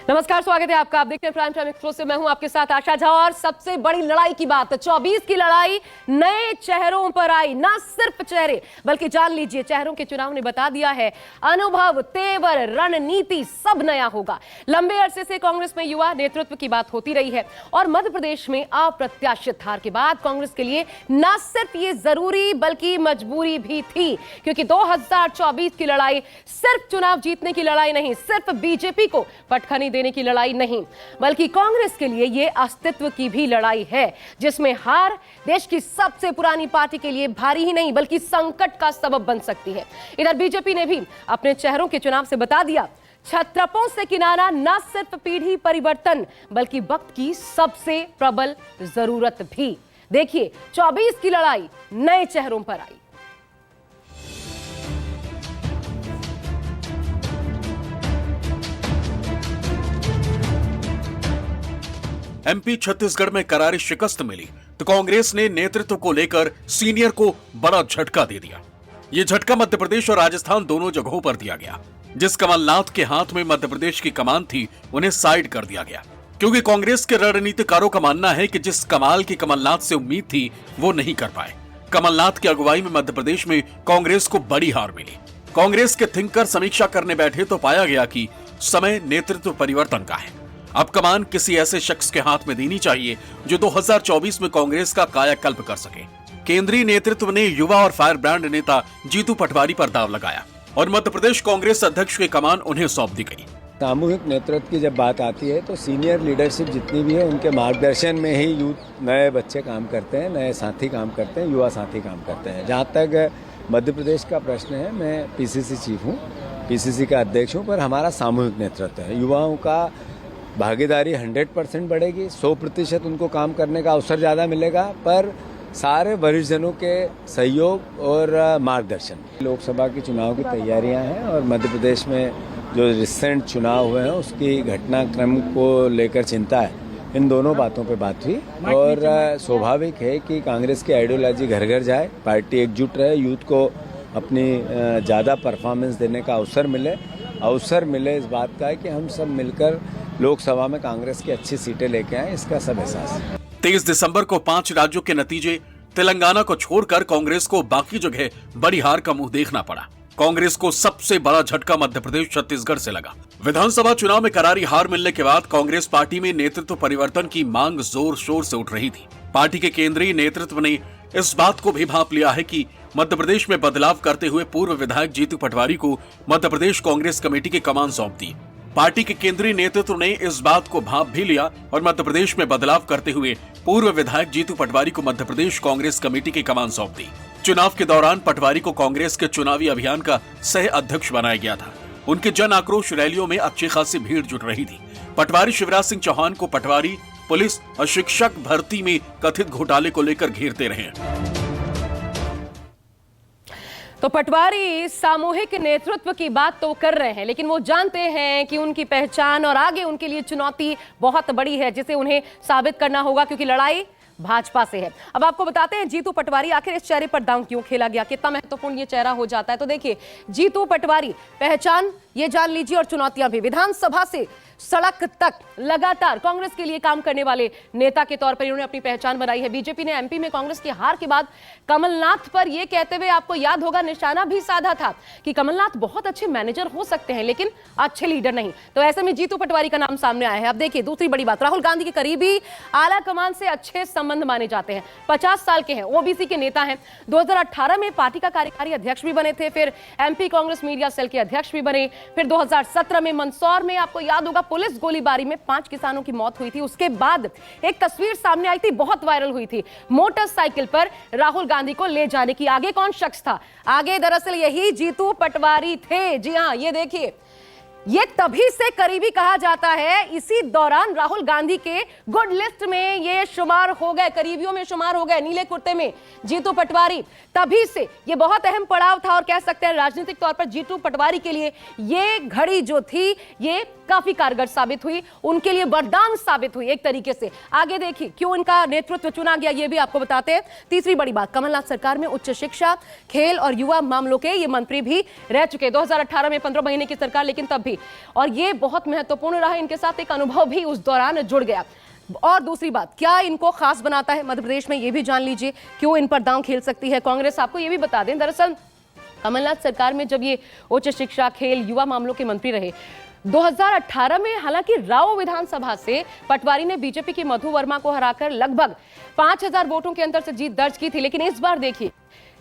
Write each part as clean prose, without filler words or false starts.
नमस्कार, स्वागत है आपका। आप देखते हैं प्राइम टाइम एक्सक्लूसिव। मैं हूं आपके साथ आशा झा। और सबसे बड़ी लड़ाई की बात 24 की लड़ाई नए चेहरों पर आई। ना सिर्फ चेहरे बल्कि जान लीजिए चेहरों के चुनाव ने बता दिया है, अनुभव, तेवर, रणनीति सब नया होगा। लंबे अरसे से कांग्रेस में युवा नेतृत्व की बात होती रही है और मध्य प्रदेश में अप्रत्याशित हार के बाद कांग्रेस के लिए न सिर्फ ये जरूरी बल्कि मजबूरी भी थी, क्योंकि 2024 की लड़ाई सिर्फ चुनाव जीतने की लड़ाई नहीं, सिर्फ बीजेपी को पटखनी देने की लड़ाई नहीं, बल्कि कांग्रेस के लिए यह अस्तित्व की भी लड़ाई है, जिसमें हार देश की सबसे पुरानी पार्टी के लिए भारी ही नहीं बल्कि संकट का सबब बन सकती है। इधर बीजेपी ने भी अपने चेहरों के चुनाव से बता दिया, छत्रपों से किनारा न सिर्फ पीढ़ी परिवर्तन बल्कि वक्त की सबसे प्रबल जरूरत भी। देखिए 24 की लड़ाई नए चेहरों पर आई। एमपी छत्तीसगढ़ में करारी शिकस्त मिली तो कांग्रेस ने नेतृत्व को लेकर सीनियर को बड़ा झटका दे दिया। ये झटका मध्य प्रदेश और राजस्थान दोनों जगहों पर दिया गया। जिस कमलनाथ के हाथ में मध्य प्रदेश की कमान थी उन्हें साइड कर दिया गया, क्योंकि कांग्रेस के रणनीतिकारों का मानना है कि जिस कमाल की कमलनाथ से उम्मीद थी वो नहीं कर पाए। कमलनाथ की अगुवाई में मध्य प्रदेश में कांग्रेस को बड़ी हार मिली। कांग्रेस के थिंकर समीक्षा करने बैठे तो पाया गया कि समय नेतृत्व परिवर्तन का है। अब कमान किसी ऐसे शख्स के हाथ में देनी चाहिए जो 2024 में कांग्रेस का कायाकल्प कर सके। केंद्रीय नेतृत्व ने युवा और फायर ब्रांड नेता जीतू पटवारी पर दाव लगाया और मध्य प्रदेश कांग्रेस अध्यक्ष की कमान उन्हें सौंप दी गई। सामूहिक नेतृत्व की जब बात आती है तो सीनियर लीडरशिप जितनी भी है उनके मार्गदर्शन में ही यूथ नए बच्चे काम करते हैं, नए साथी काम करते हैं, युवा साथी काम करते हैं। जहाँ तक मध्य प्रदेश का प्रश्न है, मैं पीसीसी चीफ हूँ, पीसीसी का अध्यक्ष हूँ, पर हमारा सामूहिक नेतृत्व है। युवाओं का भागीदारी 100% बढ़ेगी, 100% उनको काम करने का अवसर ज़्यादा मिलेगा, पर सारे वरिष्ठजनों के सहयोग और मार्गदर्शन। लोकसभा के चुनाव की तैयारियां हैं और मध्य प्रदेश में जो रिसेंट चुनाव हुए हैं उसकी घटनाक्रम को लेकर चिंता है। इन दोनों बातों पे बात हुई और स्वाभाविक है कि कांग्रेस की आइडियोलॉजी घर घर जाए, पार्टी एकजुट रहे, यूथ को अपनी ज़्यादा परफॉर्मेंस देने का अवसर मिले इस बात का है कि हम सब मिलकर लोकसभा में कांग्रेस की अच्छी सीटें लेके आए, इसका सब एहसास है। 23 दिसंबर को 5 राज्यों के नतीजे तेलंगाना को छोड़कर कांग्रेस को बाकी जगह बड़ी हार का मुंह देखना पड़ा। कांग्रेस को सबसे बड़ा झटका मध्य प्रदेश छत्तीसगढ़ से लगा। विधानसभा चुनाव में करारी हार मिलने के बाद कांग्रेस पार्टी में नेतृत्व परिवर्तन की मांग जोर शोर से उठ रही थी। पार्टी के केंद्रीय नेतृत्व ने इस बात को भी भांप लिया है कि मध्य प्रदेश में बदलाव करते हुए पूर्व विधायक जीतू पटवारी को मध्य प्रदेश कांग्रेस कमेटी की कमान सौंप दी। पार्टी के केंद्रीय नेतृत्व ने इस बात को भांप भी लिया और मध्य प्रदेश में बदलाव करते हुए पूर्व विधायक जीतू पटवारी को मध्य प्रदेश कांग्रेस कमेटी की कमान सौंप दी। चुनाव के दौरान पटवारी को कांग्रेस के चुनावी अभियान का सह अध्यक्ष बनाया गया था। उनके जन आक्रोश रैलियों में अच्छी खासी भीड़ जुट रही थी। पटवारी शिवराज सिंह चौहान को पटवारी पुलिस और शिक्षक भर्ती में कथित घोटाले को लेकर घेरते रहे। तो पटवारी सामूहिक नेतृत्व की बात तो कर रहे हैं, लेकिन वो जानते हैं कि उनकी पहचान और आगे उनके लिए चुनौती बहुत बड़ी है, जिसे उन्हें साबित करना होगा, क्योंकि लड़ाई भाजपा से है। अब आपको बताते हैं जीतू पटवारी, आखिर इस चेहरे पर दांव क्यों खेला गया, कितना महत्वपूर्ण ये चेहरा हो जाता है। तो देखिए, जीतू पटवारी पहचान ये जान लीजिए और चुनौतियां भी। विधानसभा से सड़क तक लगातार कांग्रेस के लिए काम करने वाले नेता के तौर पर इन्होंने अपनी पहचान बनाई है। बीजेपी ने एमपी में कांग्रेस की हार के बाद कमलनाथ पर यह कहते हुए, आपको याद होगा, निशाना भी साधा था कि कमलनाथ बहुत अच्छे मैनेजर हो सकते हैं लेकिन अच्छे लीडर नहीं। तो ऐसे में जीतू पटवारी का नाम सामने आया है। अब देखिए दूसरी बड़ी बात, राहुल गांधी के करीबी, आला कमान से अच्छे संबंध माने जाते हैं। 50 साल के हैं, ओबीसी के नेता हैं। 2018 में पार्टी का कार्यकारी अध्यक्ष भी बने थे, फिर एमपी कांग्रेस मीडिया सेल के अध्यक्ष भी बने। फिर 2017 में मंदसौर में, आपको याद होगा, पुलिस गोलीबारी में 5 किसानों की मौत हुई थी। उसके बाद एक तस्वीर सामने आई थी, बहुत वायरल हुई थी, मोटरसाइकिल पर राहुल गांधी को ले जाने की। आगे कौन शख्स था? आगे दरअसल यही जीतू पटवारी थे। जी हां, ये देखिए, ये तभी से करीबी कहा जाता है। इसी दौरान राहुल गांधी के गुड लिस्ट में ये शुमार हो गए, करीबियों में शुमार हो गए, नीले कुर्ते में जीतू पटवारी। तभी से ये बहुत अहम पड़ाव था और कह सकते हैं राजनीतिक तौर पर जीतू पटवारी के लिए ये घड़ी जो थी ये काफी कारगर साबित हुई, उनके लिए वरदान साबित हुई एक तरीके से। आगे देखिए क्यों इनका नेतृत्व चुना गया, ये भी आपको बताते हैं। तीसरी बड़ी बात, कमलनाथ सरकार में उच्च शिक्षा, खेल और युवा मामलों के ये मंत्री भी रह चुके। 2018 में 15 महीने की सरकार, लेकिन तब भी और ये बहुत महत्वपूर्ण रहा। इनके साथ एक अनुभव भी उस दौरान जुड़ गया। और दूसरी बात, क्या इनको खास बनाता है मध्य प्रदेश में, ये भी जान लीजिए। क्यों इन पर दांव खेल सकती है कांग्रेस, आपको ये भी बता दें। दरअसल कमलनाथ सरकार में जब ये उच्च शिक्षा, खेल, युवा मामलों के मंत्री रहे 2018 में, हालांकि राव विधानसभा से पटवारी ने बीजेपी की मधु वर्मा को हराकर लगभग 5000 वोटों के अंतर से जीत दर्ज की थी। लेकिन इस बार देखिए,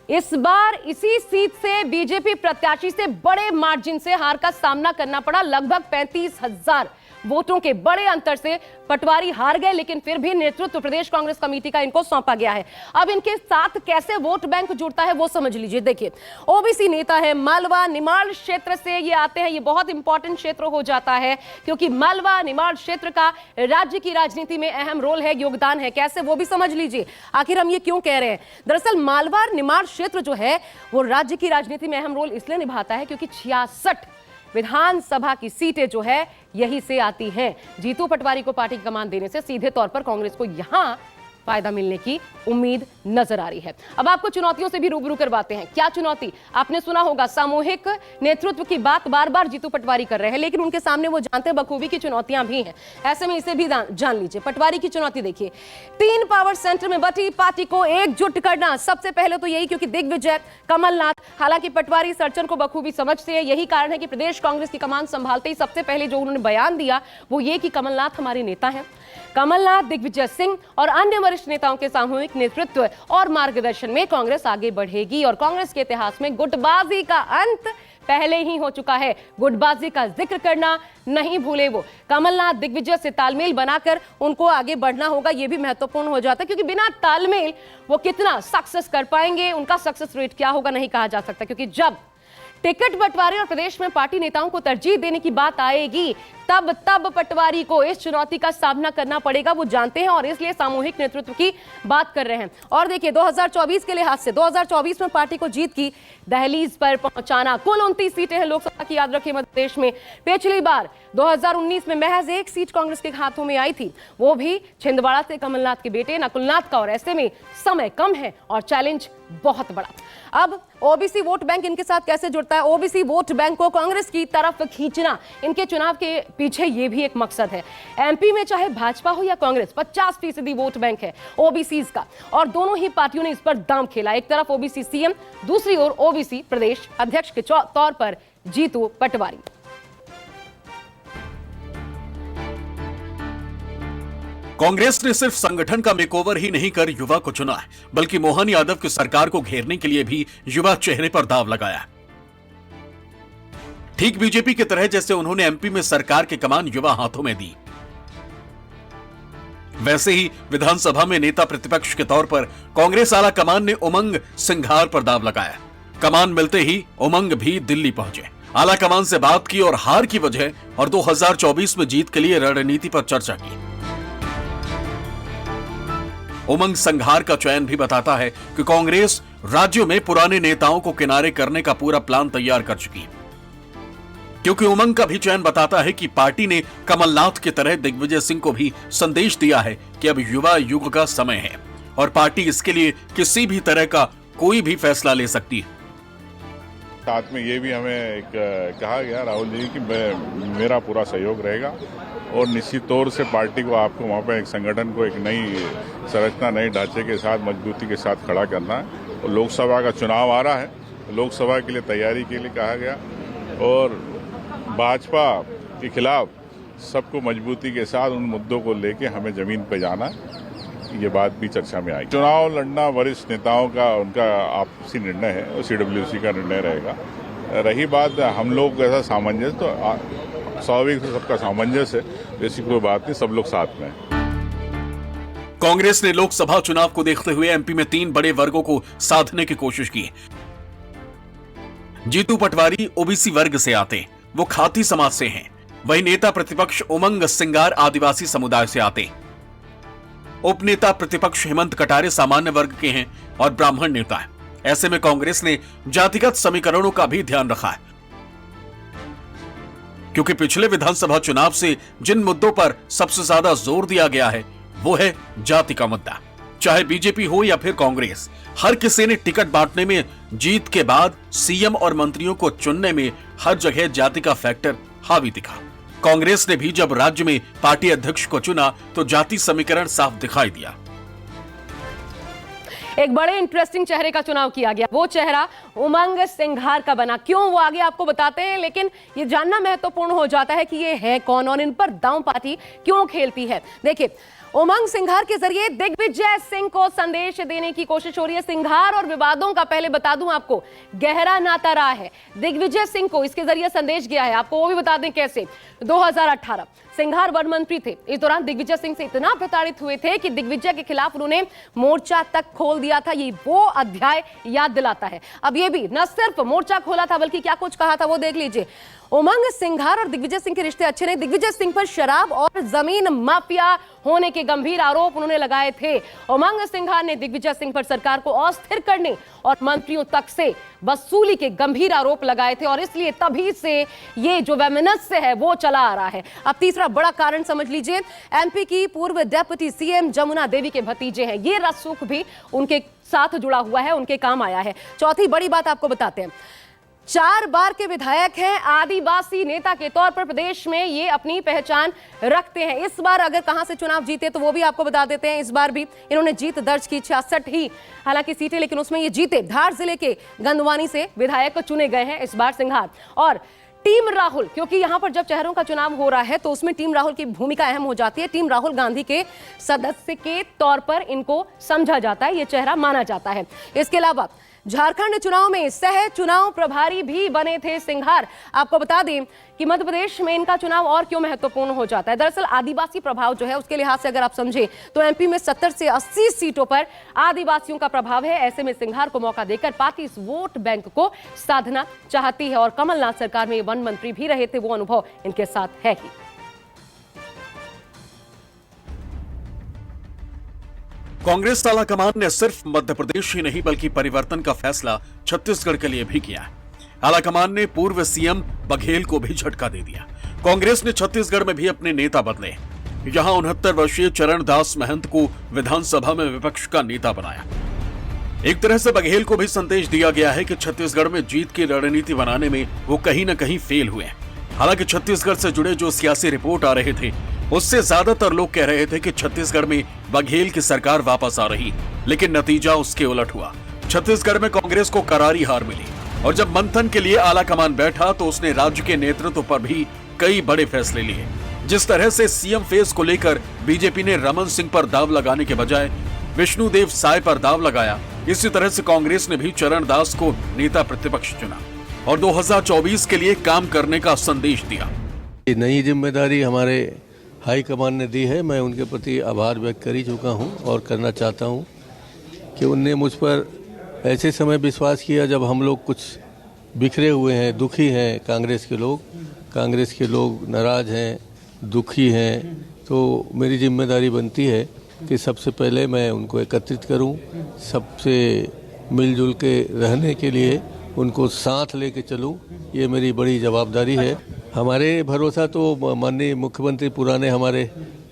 इस बार इसी सीट से बीजेपी प्रत्याशी से बड़े मार्जिन से हार का सामना करना पड़ा। लगभग 35,000 वोटों के बड़े अंतर से पटवारी हार गए, लेकिन फिर भी नेतृत्व प्रदेश कांग्रेस कमेटी का इनको सौंपा गया है। अब इनके साथ कैसे वोट बैंक जुड़ता है वो समझ लीजिए। देखिए, ओबीसी नेता है, मालवा निमाड़ क्षेत्र से ये आते हैं। ये बहुत इंपॉर्टेंट क्षेत्र हो जाता है क्योंकि मालवा निमाड़ क्षेत्र का राज्य की राजनीति में अहम रोल है, योगदान है। कैसे, वो भी समझ लीजिए। आखिर हम ये क्यों कह रहे हैं? दरअसल मालवा निमाड़ क्षेत्र जो है वो राज्य की राजनीति में अहम रोल इसलिए निभाता है क्योंकि 66 विधानसभा की सीटें जो है यही से आती हैं। जीतू पटवारी को पार्टी की कमान देने से सीधे तौर पर कांग्रेस को यहां फायदा मिलने की उम्मीद नजर आ रही है। अब आपको चुनौतियों से भी रूबरू करवाते हैं। क्या चुनौती? आपने सुना होगा, सामूहिक नेतृत्व की बात बार बार जीतू पटवारी कर रहे हैं, लेकिन उनके सामने वो जानते बखूबी की चुनौतियां भी हैं। ऐसे में इसे भी जान लीजिए। पटवारी की चुनौती देखिए, 3 पावर सेंटर में बटी पार्टी को एकजुट करना। सबसे पहले तो यही, क्योंकि दिग्विजय कमलनाथ, हालांकि पटवारी सर्चन को बखूबी समझते हैं। यही कारण है कि प्रदेश कांग्रेस की कमान संभालते ही सबसे पहले जो उन्होंने बयान दिया वो ये कि कमलनाथ हमारे नेता हैं। कमलनाथ, दिग्विजय सिंह और अन्य वरिष्ठ नेताओं के सामूहिक नेतृत्व और मार्गदर्शन में कांग्रेस आगे बढ़ेगी। और कांग्रेस के इतिहास में गुटबाजी का अंत पहले ही हो चुका है। गुटबाजी का जिक्र करना नहीं भूले वो। कमलनाथ, दिग्विजय से तालमेल बनाकर उनको आगे बढ़ना होगा। यह भी महत्वपूर्ण हो जाता है क्योंकि बिना तालमेल वो कितना सक्सेस कर पाएंगे, उनका सक्सेस रेट क्या होगा नहीं कहा जा सकता। क्योंकि जब टिकट बंटवारे और प्रदेश में पार्टी नेताओं को तरजीह देने की बात आएगी तब पटवारी को इस चुनौती का सामना करना पड़ेगा। वो जानते हैं और इसलिए सामूहिक नेतृत्व की बात कर रहे हैं। और देखिए, 2024 के लिहाज से 2024 में पार्टी को जीत की दहलीज पर पहुंचाना। कुल 29 सीटें हैं लोकसभा की, याद रखिए, मध्य प्रदेश में। पिछली बार 2019 में महज 1 सीट कांग्रेस के हाथों में आई थी, वो भी छिंदवाड़ा से कमलनाथ के बेटे नकुलनाथ का। और ऐसे में समय कम है और चैलेंज बहुत बड़ा। अब ओबीसी वोट बैंक इनके साथ कैसे जुड़ता है? ओबीसी वोट बैंक को कांग्रेस की तरफ खींचना इनके चुनाव के पीछे ये भी एक मकसद है। एमपी में चाहे भाजपा हो या कांग्रेस, 50% वोट बैंक है ओबीसीज का। और दोनों ही पार्टियों ने इस पर दांव खेला। एक तरफ ओबीसी सीएम, दूसरी ओर ओबीसी प्रदेश अध्यक्ष के तौर पर जीतू पटवारी। कांग्रेस ने सिर्फ संगठन का मेकओवर ही नहीं कर युवा को चुना है, बल्कि मोहन यादव की सरकार को घेरने के लिए भी युवा चेहरे पर दांव लगाया। ठीक बीजेपी की तरह जैसे उन्होंने एमपी में सरकार की कमान युवा हाथों में दी, वैसे ही विधानसभा में नेता प्रतिपक्ष के तौर पर कांग्रेस आला कमान ने उमंग सिंघार पर दांव लगाया। कमान मिलते ही उमंग भी दिल्ली पहुंचे, आला कमान से बात की और हार की वजह और 2024 में जीत के लिए रणनीति पर चर्चा की। उमंग संघार का चयन भी बताता है कि कांग्रेस राज्यों में पुराने नेताओं को किनारे करने का पूरा प्लान तैयार कर चुकी है, क्योंकि उमंग का भी चयन बताता है कि पार्टी ने कमलनाथ की तरह दिग्विजय सिंह को भी संदेश दिया है कि अब युवा युग का समय है और पार्टी इसके लिए किसी भी तरह का कोई भी फैसला ले सकती है। साथ में ये भी हमें एक कहा गया राहुल जी कि मेरा पूरा सहयोग रहेगा और निश्चित तौर से पार्टी को आपको वहाँ पर एक संगठन को एक नई संरचना, नए ढांचे के साथ, मजबूती के साथ खड़ा करना है। और लोकसभा का चुनाव आ रहा है, लोकसभा के लिए तैयारी के लिए कहा गया और भाजपा के खिलाफ सबको मजबूती के साथ उन मुद्दों को लेके हमें जमीन पर जाना है, ये बात भी चर्चा में आई। चुनाव लड़ना वरिष्ठ नेताओं का उनका आपसी निर्णय है और सीडब्ल्यूसी का निर्णय रहेगा। रही बात हम लोग कैसा सामंजस्य, तो स्वाभाविक से सबका सामंजस्य है, ऐसी कोई बात नहीं, सब लोग साथ में हैं। कांग्रेस ने लोकसभा चुनाव को देखते हुए एमपी में 3 बड़े वर्गों को साधने की कोशिश की। जीतू पटवारी ओबीसी वर्ग से आते, वो खाती समाज से हैं। वही नेता प्रतिपक्ष उमंग सिंगार आदिवासी समुदाय से आते। उपनेता प्रतिपक्ष हेमंत कटारे सामान्य वर्ग के हैं और ब्राह्मण नेता है। ऐसे में कांग्रेस ने जातिगत समीकरणों का भी ध्यान रखा है, क्योंकि पिछले विधानसभा चुनाव से जिन मुद्दों पर सबसे ज्यादा जोर दिया गया है वो है जाति का मुद्दा। चाहे बीजेपी हो या फिर कांग्रेस, हर किसी ने टिकट बांटने में, जीत के बाद सीएम और मंत्रियों को चुनने में हर जगह जाति का फैक्टर हावी दिखा। कांग्रेस ने भी जब राज्य में पार्टी अध्यक्ष को चुना तो जाति समीकरण साफ दिखाई दिया। एक बड़े इंटरेस्टिंग चेहरे का चुनाव किया गया। वो चेहरा उमंग सिंघार का बना। क्यों, वो आगे आपको बताते हैं, लेकिन ये जानना महत्वपूर्ण हो जाता है कि ये है कौन और इन पर दांव पार्टी क्यों खेलती है। देखिए, उमंग सिंघार के जरिए दिग्विजय सिंह को संदेश देने की कोशिश हो रही है। सिंघार और विवादों का पहले बता दूं आपको गहरा नाता रहा है दिग्विजय सिंह को, इसके जरिए संदेश गया है। आपको वो भी बता दें कैसे। 2018 सिंघार वन मंत्री थे। इस दौरान दिग्विजय सिंह से इतना प्रताड़ित हुए थे कि दिग्विजय के खिलाफ उन्होंने मोर्चा तक खोल दिया था। ये वो अध्याय याद दिलाता है। अब ये भी न सिर्फ मोर्चा खोला था बल्कि क्या कुछ कहा था वो देख लीजिए। उमंग सिंघार और दिग्विजय सिंह के रिश्ते अच्छे नहीं। दिग्विजय सिंह पर शराब और जमीन माफिया होने के गंभीर आरोप उन्होंने लगाए थे। उमंग सिंघार ने दिग्विजय सिंह पर सरकार को अस्थिर करने और मंत्रियों तक से वसूली के गंभीर आरोप लगाए थे और इसलिए तभी से ये जो वैमनस्य है वो चला आ रहा है। अब तीसरा बड़ा कारण समझ लीजिए, एमपी की पूर्व डेप्यूटी सीएम जमुना देवी के भतीजे हैं। ये रसूख भी उनके साथ जुड़ा हुआ है, उनके काम आया है। चौथी बड़ी बात आपको बताते हैं, 4 बार के विधायक हैं। आदिवासी नेता के तौर पर प्रदेश में ये अपनी पहचान रखते हैं। इस बार अगर कहां से चुनाव जीते तो वो भी आपको बता देते हैं। इस बार भी इन्होंने जीत दर्ज की, 66 ही हालांकि सीटें, लेकिन उसमें ये जीते। धार जिले के गंदवानी से विधायक चुने गए हैं इस बार सिंघार। और टीम राहुल, क्योंकि यहां पर जब चेहरों का चुनाव हो रहा है तो उसमें टीम राहुल की भूमिका अहम हो जाती है। टीम राहुल गांधी के सदस्य के तौर पर इनको समझा जाता है, ये चेहरा माना जाता है। इसके अलावा झारखंड चुनाव में सह चुनाव प्रभारी भी बने थे सिंघार। आपको बता दें कि मध्य प्रदेश में इनका चुनाव और क्यों महत्वपूर्ण हो जाता है। दरअसल आदिवासी प्रभाव जो है उसके लिहाज से अगर आप समझें तो एमपी में 70 से 80 सीटों पर आदिवासियों का प्रभाव है। ऐसे में सिंघार को मौका देकर पार्टी इस वोट बैंक को साधना चाहती है और कमलनाथ सरकार में वन मंत्री भी रहे थे, वो अनुभव इनके साथ है ही। कांग्रेस आलाकमान ने सिर्फ मध्य प्रदेश ही नहीं बल्कि परिवर्तन का फैसला छत्तीसगढ़ के लिए भी किया है। आलाकमान ने पूर्व सीएम बघेल को भी झटका दे दिया। कांग्रेस ने छत्तीसगढ़ में भी अपने नेता बदले। यहां 69 वर्षीय चरणदास महंत को विधानसभा में विपक्ष का नेता बनाया। एक तरह से बघेल को भी संदेश दिया गया है कि छत्तीसगढ़ में जीत की रणनीति बनाने में वो कहीं न कहीं फेल हुए हैं। हालांकि छत्तीसगढ़ से जुड़े जो सियासी रिपोर्ट आ रहे थे उससे ज्यादातर लोग कह रहे थे कि छत्तीसगढ़ में बघेल की सरकार वापस आ रही, लेकिन नतीजा उसके उलट हुआ। छत्तीसगढ़ में कांग्रेस को करारी हार मिली और जब मंथन के लिए आलाकमान बैठा तो उसने राज्य के नेतृत्व पर भी कई बड़े फैसले लिए। जिस तरह से सीएम फेस को लेकर बीजेपी ने रमन सिंह पर दाव लगाने के बजाय विष्णुदेव साय पर दाव लगाया, इसी तरह से कांग्रेस ने भी चरणदास को नेता प्रतिपक्ष चुना और 2024 के लिए काम करने का संदेश दिया। नई जिम्मेदारी हमारे हाईकमान ने दी है, मैं उनके प्रति आभार व्यक्त कर ही चुका हूं और करना चाहता हूं कि उनने मुझ पर ऐसे समय विश्वास किया जब हम लोग कुछ बिखरे हुए हैं, दुखी हैं। कांग्रेस के लोग नाराज हैं, दुखी हैं, तो मेरी जिम्मेदारी बनती है कि सबसे पहले मैं उनको एकत्रित करूं, सबसे मिलजुल के रहने के लिए उनको साथ लेके चलूं, ये मेरी बड़ी जवाबदारी है। हमारे भरोसा तो माननीय मुख्यमंत्री पुराने हमारे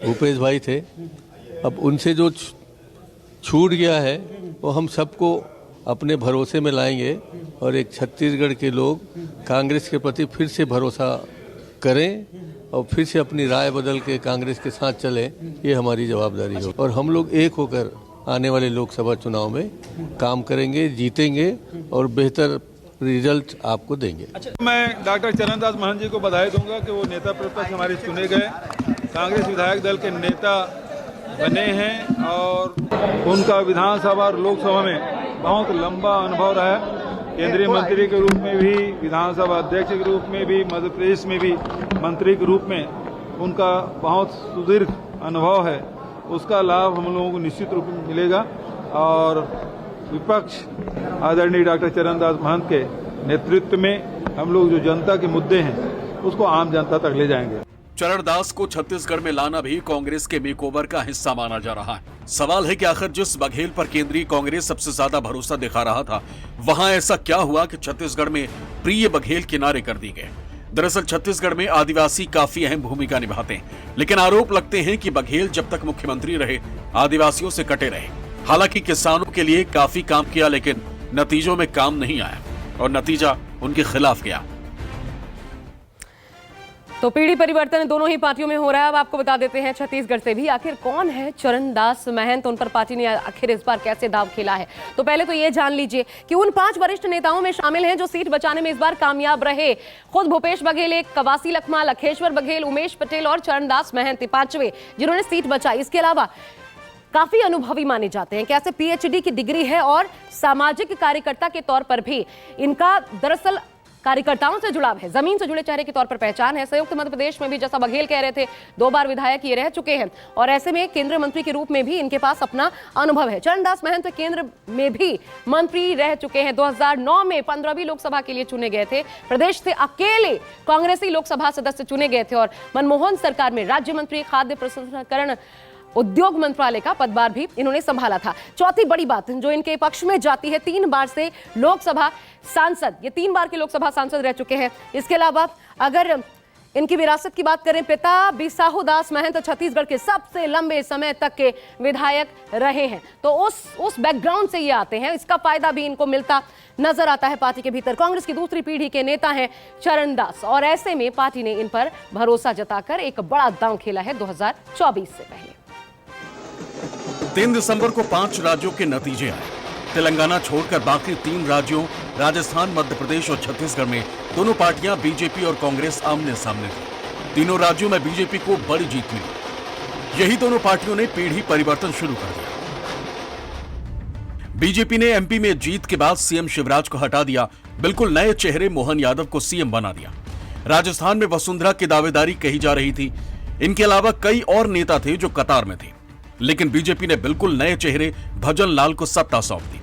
भूपेश भाई थे। अब उनसे जो छूट गया है वो हम सबको अपने भरोसे में लाएंगे और एक छत्तीसगढ़ के लोग कांग्रेस के प्रति फिर से भरोसा करें और फिर से अपनी राय बदल के कांग्रेस के साथ चलें, ये हमारी जवाबदारी हो। और हम लोग एक होकर आने वाले लोकसभा चुनाव में काम करेंगे, जीतेंगे और बेहतर रिजल्ट आपको देंगे। मैं डॉक्टर चरणदास महंत जी को बधाई दूंगा कि वो नेता प्रतिपक्ष हमारे चुने गए, कांग्रेस विधायक दल के नेता बने हैं और उनका विधानसभा और लोकसभा में बहुत लंबा अनुभव रहा है। केंद्रीय मंत्री के रूप में भी, विधानसभा अध्यक्ष के रूप में भी, मध्य प्रदेश में भी मंत्री के रूप में उनका बहुत सुदीर्घ अनुभव है। उसका लाभ हम लोगों को निश्चित रूप में मिलेगा और विपक्ष आदरणीय डॉक्टर चरणदास महंत के नेतृत्व में हम लोग जो जनता के मुद्दे हैं उसको आम जनता तक ले जाएंगे। चरणदास को छत्तीसगढ़ में लाना भी कांग्रेस के मेकओवर का हिस्सा माना जा रहा है। सवाल है कि आखिर जिस बघेल पर केंद्रीय कांग्रेस सबसे ज्यादा भरोसा दिखा रहा था, वहां ऐसा क्या हुआ कि छत्तीसगढ़ में प्रिय बघेल किनारे कर दी गए। दरअसल छत्तीसगढ़ में आदिवासी काफी अहम भूमिका निभाते हैं, लेकिन आरोप लगते हैं कि बघेल जब तक मुख्यमंत्री रहे आदिवासियों से कटे रहे। हालांकि किसानों के लिए काफी काम किया, लेकिन नतीजों में काम नहीं आया और नतीजा उनके खिलाफ गया। तो पीढ़ी परिवर्तन दोनों ही पार्टियों में हो रहा है। अब आपको बता देते हैं छत्तीसगढ़ से भी आखिर कौन है चरणदास महंत, उन पर पार्टी ने आखिर इस बार कैसे दाव खेला है। तो पहले तो ये जान लीजिए कि उन 5 वरिष्ठ नेताओं में शामिल हैं जो सीट बचाने में इस बार कामयाब रहे। खुद भूपेश बघेल, एक कवासी लखमा, लखेश्वर बघेल, उमेश पटेल और चरणदास महंत 5वें जिन्होंने सीट बचाई। इसके अलावा काफी अनुभवी माने जाते हैं, कैसे पीएचडी की डिग्री है और सामाजिक कार्यकर्ता के तौर पर भी इनका दरअसल कार्यकर्ताओं से जुड़ाव है, जमीन से जुड़े चेहरे के तौर पर पहचान है। संयुक्त मध्य प्रदेश में भी जैसा बघेल कह रहे थे 2 बार विधायक ये रह चुके हैं और ऐसे में केंद्रीय मंत्री के रूप में भी इनके पास अपना अनुभव है। चरणदास महंत केंद्र में भी मंत्री रह चुके हैं। 2009 में 15वीं लोकसभा के लिए चुने गए थे। प्रदेश से अकेले कांग्रेसी लोकसभा सदस्य चुने गए थे और मनमोहन सरकार में राज्य मंत्री, खाद्य प्रसंस्करण उद्योग मंत्रालय का पदभार भी इन्होंने संभाला था। चौथी बड़ी बात जो इनके पक्ष में जाती है, 3 बार से लोकसभा सांसद, ये 3 बार के लोकसभा सांसद रह चुके हैं। इसके अलावा अगर इनकी विरासत की बात करें, पिता बिसाहू दास महंत छत्तीसगढ़ के सबसे लंबे समय तक के विधायक रहे हैं। तो उस बैकग्राउंड से ये आते हैं, इसका फायदा भी इनको मिलता नजर आता है पार्टी के भीतर। कांग्रेस की दूसरी पीढ़ी के नेता हैं चरणदास और ऐसे में पार्टी ने इन पर भरोसा जताकर एक बड़ा दांव खेला है 2024 से पहले। 3 दिसंबर को 5 राज्यों के नतीजे आए। तेलंगाना छोड़कर बाकी 3 राज्यों राजस्थान, मध्य प्रदेश और छत्तीसगढ़ में दोनों पार्टियां बीजेपी और कांग्रेस आमने सामने थी। तीनों राज्यों में बीजेपी को बड़ी जीत मिली। यही दोनों पार्टियों ने पीढ़ी परिवर्तन शुरू कर दिया। बीजेपी ने एमपी में जीत के बाद सीएम शिवराज को हटा दिया, बिल्कुल नए चेहरे मोहन यादव को सीएम बना दिया। राजस्थान में वसुंधरा की दावेदारी कही जा रही थी। इनके अलावा कई और नेता थे जो कतार में थे, लेकिन बीजेपी ने बिल्कुल नए चेहरे भजन लाल को सत्ता सौंप दी।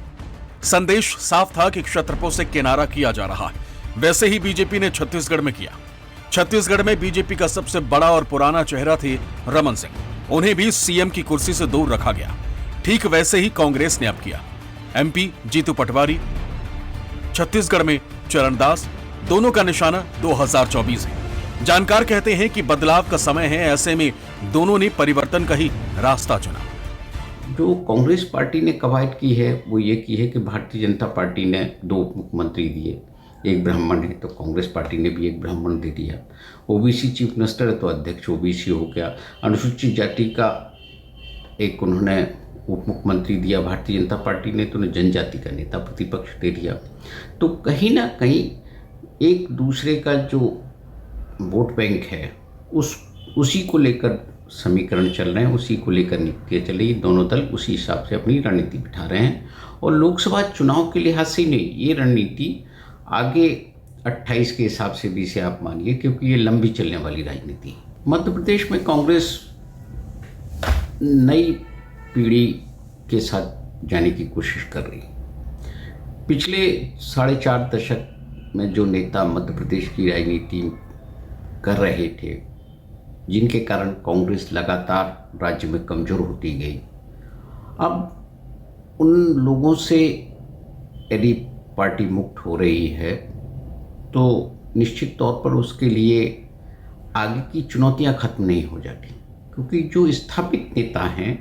संदेश साफ था कि क्षत्रपों से किनारा किया जा रहा है। वैसे ही बीजेपी ने छत्तीसगढ़ में किया। छत्तीसगढ़ में बीजेपी का सबसे बड़ा और पुराना चेहरा थे रमन सिंह। उन्हें भी सीएम की कुर्सी से दूर रखा गया। ठीक वैसे ही कांग्रेस ने अब किया। एमपी जीतू पटवारी, छत्तीसगढ़ में चरणदास, दोनों का निशाना 2024 है। जानकार कहते हैं कि बदलाव का समय है, ऐसे में दोनों ने परिवर्तन का ही रास्ता चुना। जो कांग्रेस पार्टी ने कवायद की है वो ये की है कि भारतीय जनता पार्टी ने 2 मुख्यमंत्री दिए, एक ब्राह्मण है तो कांग्रेस पार्टी ने भी एक ब्राह्मण दे दिया। ओबीसी चीफ मिनिस्टर है तो अध्यक्ष ओबीसी हो गया। अनुसूचित जाति का एक उन्होंने उप मुख्यमंत्री दिया भारतीय जनता पार्टी ने, तो उन्हें जनजाति का नेता प्रतिपक्ष दे दिया। तो कहीं ना कहीं एक दूसरे का जो वोट बैंक है उसी को लेकर समीकरण चल रहे हैं, उसी को लेकर नीतियाँ चल रही। दोनों दल उसी हिसाब से अपनी रणनीति बिठा रहे हैं और लोकसभा चुनाव के लिहाज से नहीं, ये रणनीति आगे 28 के हिसाब से भी इसे आप मानिए, क्योंकि ये लंबी चलने वाली राजनीति है। मध्य प्रदेश में कांग्रेस नई पीढ़ी के साथ जाने की कोशिश कर रही है। पिछले 4.5 दशक में जो नेता मध्य प्रदेश की राजनीति कर रहे थे, जिनके कारण कांग्रेस लगातार राज्य में कमज़ोर होती गई, अब उन लोगों से यदि पार्टी मुक्त हो रही है तो निश्चित तौर पर उसके लिए आगे की चुनौतियां खत्म नहीं हो जाती, क्योंकि जो स्थापित नेता हैं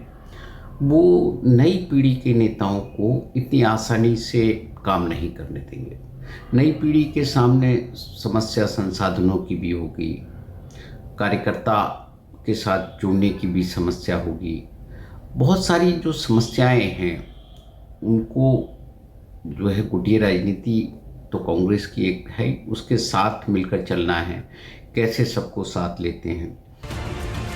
वो नई पीढ़ी के नेताओं को इतनी आसानी से काम नहीं करने देंगे। नई पीढ़ी के सामने समस्या संसाधनों की भी होगी, कार्यकर्ता के साथ जुड़ने की भी समस्या होगी। बहुत सारी जो समस्याएं हैं उनको जो है गुटिया राजनीति तो कांग्रेस की एक है, उसके साथ मिलकर चलना है, कैसे सबको साथ लेते हैं।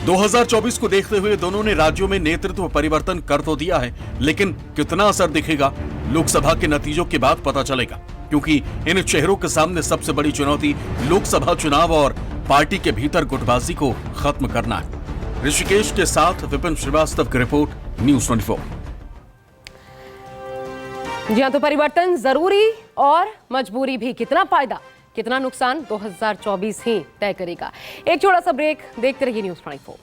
2024 को देखते हुए दोनों ने राज्यों में नेतृत्व परिवर्तन कर तो दिया है, लेकिन कितना असर दिखेगा लोकसभा के नतीजों के बाद पता चलेगा, क्योंकि इन चेहरों के सामने सबसे बड़ी चुनौती लोकसभा चुनाव और पार्टी के भीतर गुटबाजी को खत्म करना है। ऋषिकेश के साथ विपिन श्रीवास्तव की रिपोर्ट, न्यूज़ 24। जी हाँ, तो परिवर्तन जरूरी और मजबूरी भी। कितना फायदा कितना नुकसान 2024 ही तय करेगा। एक छोटा सा ब्रेक, देखते रहिए न्यूज़ 24।